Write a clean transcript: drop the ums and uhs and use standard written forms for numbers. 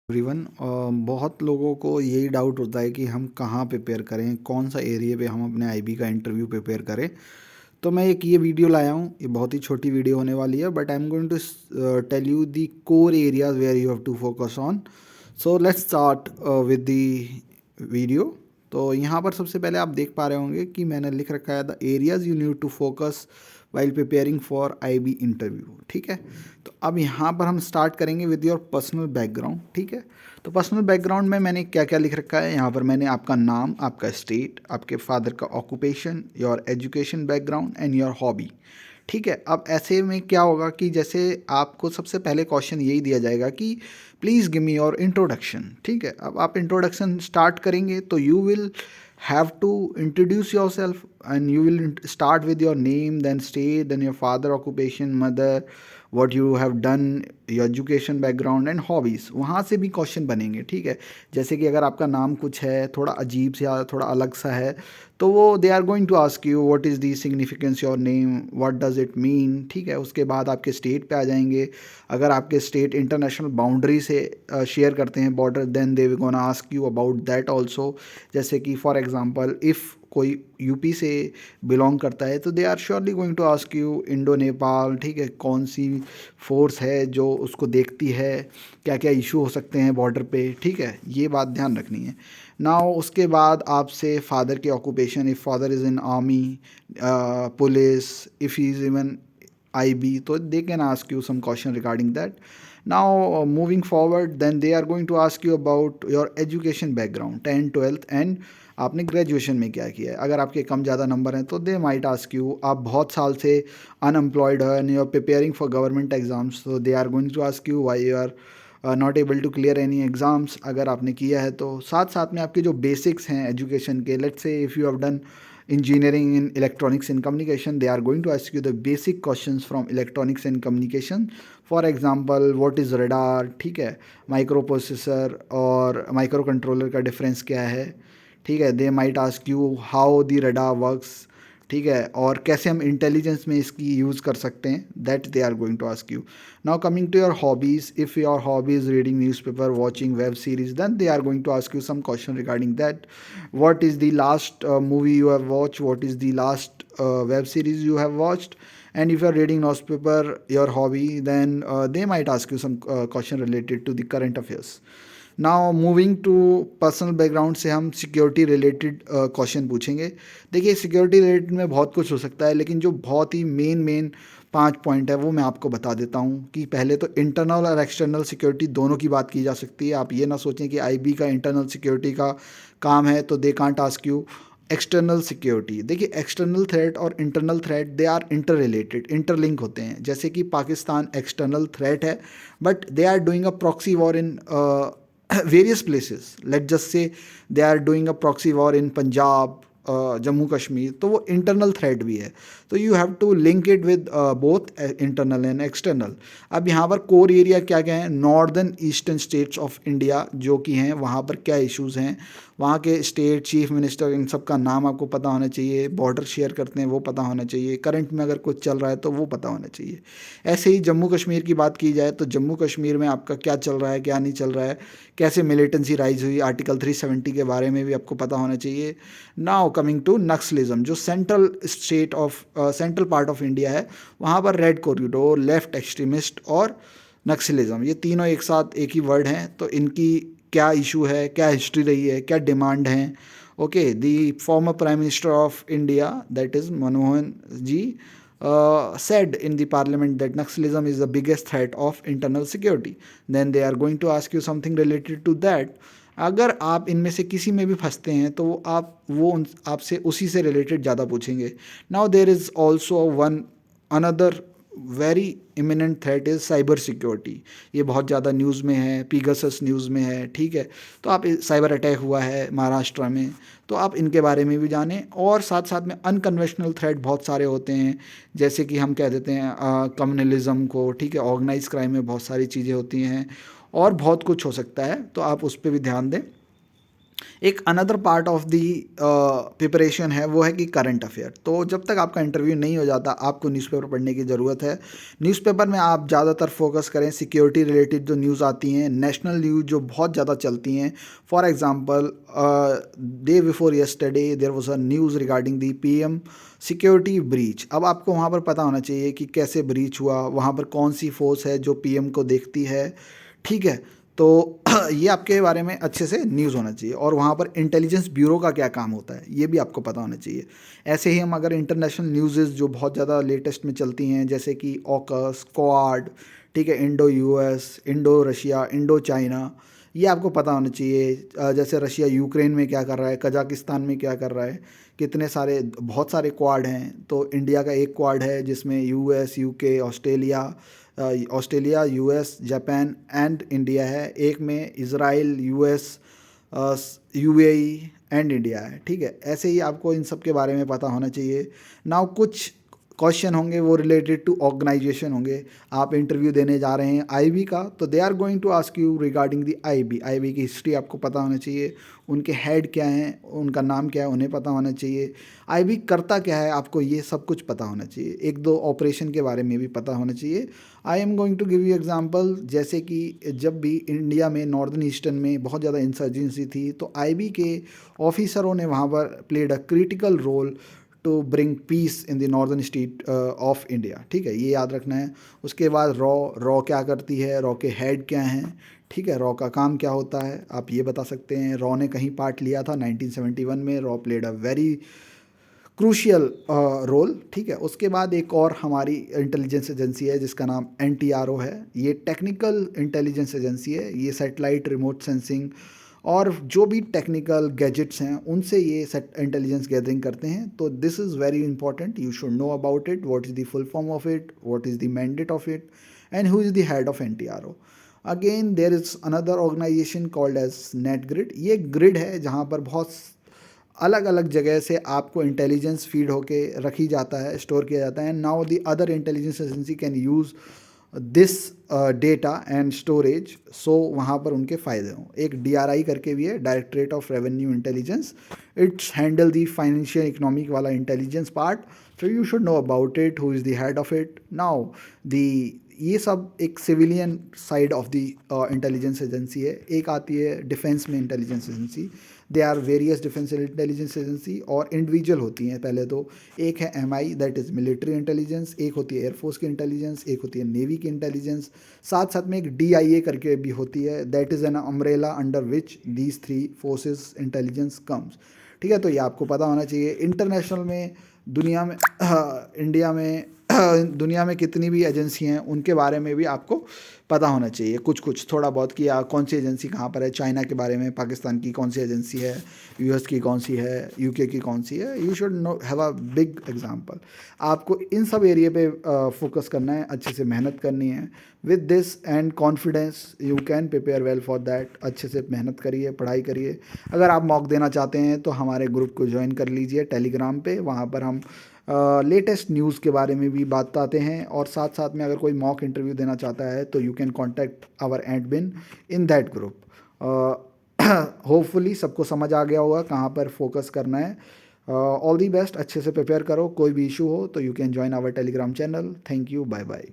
Everyone. बहुत लोगों को यही डाउट होता है कि हम कहाँ प्रिपेयर करें, कौन सा एरिया पे हम अपने आईबी का इंटरव्यू प्रिपेयर करें। तो मैं एक ये वीडियो लाया हूँ, ये बहुत ही छोटी वीडियो होने वाली है, but I am going to tell you the core areas where you have to focus on. So let's start with the video. तो यहाँ पर सबसे पहले आप देख पा रहे होंगे कि मैंने लिख रखा है the areas you need to focus while preparing for IB interview. ठीक है, तो अब यहाँ पर हम स्टार्ट करेंगे विद योर पर्सनल बैकग्राउंड। ठीक है, तो पर्सनल बैकग्राउंड में मैंने क्या क्या लिख रखा है, यहाँ पर मैंने आपका नाम, आपका स्टेट, आपके फादर का occupation, your education background and your hobby. ठीक है, अब ऐसे में क्या होगा कि जैसे आपको सबसे पहले क्वेश्चन यही दिया जाएगा कि please give me your introduction. ठीक है, अब आप इंट्रोडक्शन स्टार्ट करेंगे तो you will have to introduce yourself and you will start with your name, then state, then your father occupation, mother, what you have done, your education background and hobbies। वहाँ से भी question बनेंगे। ठीक है, जैसे कि अगर आपका नाम कुछ है थोड़ा अजीब सा या थोड़ा अलग सा है तो वो they are going to ask you what is the significance your name, what does it mean. ठीक है, उसके बाद आपके स्टेट पे आ जाएंगे। अगर आपके स्टेट इंटरनेशनल बाउंड्री से शेयर करते हैं border, then they will gonna ask you about that also. जैसे कि फॉर एग्जांपल इफ़ कोई यूपी से बिलोंग करता है तो they are surely going to ask you Indo Nepal. ठीक है, कौन सी फोर्स है जो उसको देखती है, क्या क्या इशू हो सकते हैं बॉर्डर पे। ठीक है, ये बात ध्यान रखनी है। नाउ उसके बाद आपसे फादर की occupation, if father is in army, police, if he is even IB, so they can ask you some question regarding that. Now moving forward, then they are going to ask you about your education background, 10th 12th and आपने graduation में क्या किया है। अगर आपके कम ज़्यादा number हैं तो दे माइट आस्क यू, आप बहुत साल से अनएम्प्लॉयड हो and you are preparing for government exams, तो they are going to ask you why you are not able to clear any exams. अगर आपने किया है तो साथ साथ में आपके जो बेसिक्स हैं एजुकेशन के, let's say if you have done engineering in electronics and communication, they are going to ask you the basic questions from electronics and communication। for example what is radar। ठीक है, micro processor और micro controller का difference क्या है। ठीक है, they might ask you how the radar works. ठीक है, और कैसे हम इंटेलिजेंस में इसकी यूज़ कर सकते हैं, that they are going to ask you. Now coming to your hobbies, if your hobby is reading newspaper, watching web series, then they are going to ask you some question regarding that. what is the last movie you have watched, what is the last web series you have watched, and if you are reading newspaper, your hobby, then they might ask you some question related to the current affairs। Now moving to personal background से हम security related question पूछेंगे। देखिए security related में बहुत कुछ हो सकता है, लेकिन जो बहुत ही मेन 5 पॉइंट है वो मैं आपको बता देता हूँ कि पहले तो इंटरनल और एक्सटर्नल सिक्योरिटी दोनों की बात की जा सकती है। आप ये ना सोचें कि आईबी का इंटरनल सिक्योरिटी का काम है तो they can't ask you. External security, देखिए एक्सटर्नल थ्रेट और internal threat they are inter related, interlink होते हैं। जैसे कि पाकिस्तान एक्सटर्नल थ्रेट है but they are doing a proxy war in various places। let's just say they are doing a proxy war in Punjab, Jammu Kashmir, तो वो internal threat भी है। तो you have to link it with both internal and external. अब यहाँ पर core area क्या क्या है, northern eastern states of India जो कि हैं, वहाँ पर क्या इश्यूज़ हैं, वहाँ के स्टेट चीफ मिनिस्टर, इन सब का नाम आपको पता होना चाहिए। बॉर्डर शेयर करते हैं वो पता होना चाहिए। करंट में अगर कुछ चल रहा है तो वो पता होना चाहिए। ऐसे ही जम्मू कश्मीर की बात की जाए तो जम्मू कश्मीर में आपका क्या चल रहा है, क्या नहीं चल रहा है, कैसे मिलिटेंसी राइज हुई, आर्टिकल 370 के बारे में भी आपको पता होना चाहिए। नाउ कमिंग टू नक्सलिज्म, जो सेंट्रल पार्ट ऑफ इंडिया है, वहाँ पर रेड कॉरिडोर, लेफ्ट एक्सट्रीमिस्ट और नक्सलिज्म, ये तीनों एक साथ एक ही वर्ड हैं। तो इनकी क्या इशू है, क्या हिस्ट्री रही है, क्या डिमांड है। Okay, the former prime minister of India that is Manmohan ji said in the parliament that Naxalism is the biggest threat of internal security। then they are going to ask you something related to that। अगर आप इनमें से किसी में भी फंसते हैं तो वो आपसे उसी से रिलेटेड ज़्यादा पूछेंगे। Now there is also one another very eminent threat is cyber security. ये बहुत ज़्यादा न्यूज़ में है, पीगसस न्यूज़ में है। ठीक है, तो आप साइबर अटैक हुआ है महाराष्ट्र में, तो आप इनके बारे में भी जानें। और साथ साथ में अनकन्वेंशनल थ्रेट बहुत सारे होते हैं, जैसे कि हम कह देते हैं कम्युनलिज्म को। ठीक है, ऑर्गेनाइज क्राइम में बहुत सारी चीज़ें होती हैं और बहुत कुछ हो सकता है, तो आप उस पर भी ध्यान दें। एक another part of the preparation है, वो है कि करंट अफेयर। तो जब तक आपका इंटरव्यू नहीं हो जाता, आपको न्यूज़पेपर पढ़ने की ज़रूरत है। न्यूज़पेपर में आप ज़्यादातर फोकस करें सिक्योरिटी रिलेटेड जो न्यूज़ आती हैं, नेशनल न्यूज़ जो बहुत ज़्यादा चलती हैं। For example, day before yesterday there was a news regarding the PM security breach. अब आपको वहाँ पर पता होना चाहिए कि कैसे ब्रीच हुआ, वहाँ पर कौन सी फोर्स है जो पीएम को देखती है, ठीक है। तो ये आपके बारे में अच्छे से न्यूज़ होना चाहिए, और वहाँ पर इंटेलिजेंस ब्यूरो का क्या काम होता है ये भी आपको पता होना चाहिए। ऐसे ही हम अगर इंटरनेशनल न्यूज़ जो बहुत ज़्यादा लेटेस्ट में चलती हैं, जैसे कि ऑकस, क्वाड, ठीक है, Indo US, Indo Russia, Indo China, ये आपको पता होना चाहिए। जैसे रशिया यूक्रेन में क्या कर रहा है, कजाकिस्तान में क्या कर रहा है, कितने सारे बहुत सारे क्वाड हैं। तो इंडिया का एक क्वाड है जिसमें US, UK, Australia, US, Japan and India है। एक में Israel, US, UAE and India है, ठीक है। ऐसे ही आपको इन सब के बारे में पता होना चाहिए। नाउ कुछ क्वेश्चन होंगे वो रिलेटेड टू ऑर्गेनाइजेशन होंगे। आप इंटरव्यू देने जा रहे हैं आईबी का, तो they are going to ask you regarding the IB की हिस्ट्री आपको पता होना चाहिए, उनके हेड क्या हैं, उनका नाम क्या है, उन्हें पता होना चाहिए। आईबी करता क्या है, आपको ये सब कुछ पता होना चाहिए। एक दो ऑपरेशन के बारे में भी पता होना चाहिए। I am going to give you example, जैसे कि जब भी इंडिया में नॉर्दर्न ईस्टर्न में बहुत ज़्यादा इंसर्जेंसी थी, तो आईबी के ऑफिसरों ने वहाँ पर played a critical role to bring peace in the northern state of India, ठीक है, ये याद रखना है। उसके बाद रॉ क्या करती है, रॉ के हेड क्या हैं, ठीक है, रॉ का काम क्या होता है, आप ये बता सकते हैं। रॉ ने कहीं पार्ट लिया था 1971 में, रॉ played a very crucial role, ठीक है। उसके बाद एक और हमारी इंटेलिजेंस एजेंसी है जिसका नाम एनटीआरओ है। ये टेक्निकल इंटेलिजेंस एजेंसी है। ये सैटेलाइट, रिमोट सेंसिंग और जो भी टेक्निकल गैजेट्स हैं उनसे ये इंटेलिजेंस गैदरिंग करते हैं। तो this is very important, you should know about it, what is the full form of it, what is the mandate of it, and who is the head of NTRO. Again there is another organisation called as NATGRID. ये grid है जहाँ पर बहुत अलग अलग जगह से आपको इंटेलिजेंस फीड होके रखी जाता है, स्टोर किया जाता है। Now the other intelligence agency can use this data and storage, so वहाँ पर उनके फ़ायदे हों। एक डीआरआई करके भी है, directorate of revenue intelligence, it's handle the financial economic वाला intelligence part, so you should know about it, who is the head of it. Now the ये सब एक civilian side of the intelligence agency है। एक आती है defence में intelligence agency, they are various defence intelligence agency, और individual होती हैं पहले तो। एक है MI, that is military intelligence, एक होती है एयरफोर्स की इंटेलिजेंस, एक होती है नेवी की इंटेलिजेंस, साथ साथ में एक डीआईए करके भी होती है, that is an umbrella under which these three forces intelligence comes, ठीक है। तो ये आपको पता होना चाहिए। इंटरनेशनल में, दुनिया में, इंडिया में, दुनिया में कितनी भी एजेंसी हैं उनके बारे में भी आपको पता होना चाहिए कुछ कुछ थोड़ा बहुत, कि कौन सी एजेंसी कहाँ पर है। चाइना के बारे में, पाकिस्तान की कौन सी एजेंसी है, यूएस की कौन सी है, यूके की कौन सी है। You should no have a big example. आपको इन सब एरिया पे फोकस करना है, अच्छे से मेहनत करनी है। With this and confidence you can prepare well for that. अच्छे से मेहनत करिए, पढ़ाई करिए। अगर आप मॉक देना चाहते हैं तो हमारे ग्रुप को ज्वाइन कर लीजिए टेलीग्राम पे, वहाँ पर हम लेटेस्ट न्यूज़ के बारे में भी बताते हैं, और साथ साथ में अगर कोई मॉक इंटरव्यू देना चाहता है तो you can contact our admin in that group. Hopefully सबको समझ आ गया होगा कहाँ पर फोकस करना है। ऑल दी बेस्ट, अच्छे से प्रिपेयर करो। कोई भी इशू हो तो you can join our Telegram channel. Thank you, bye bye.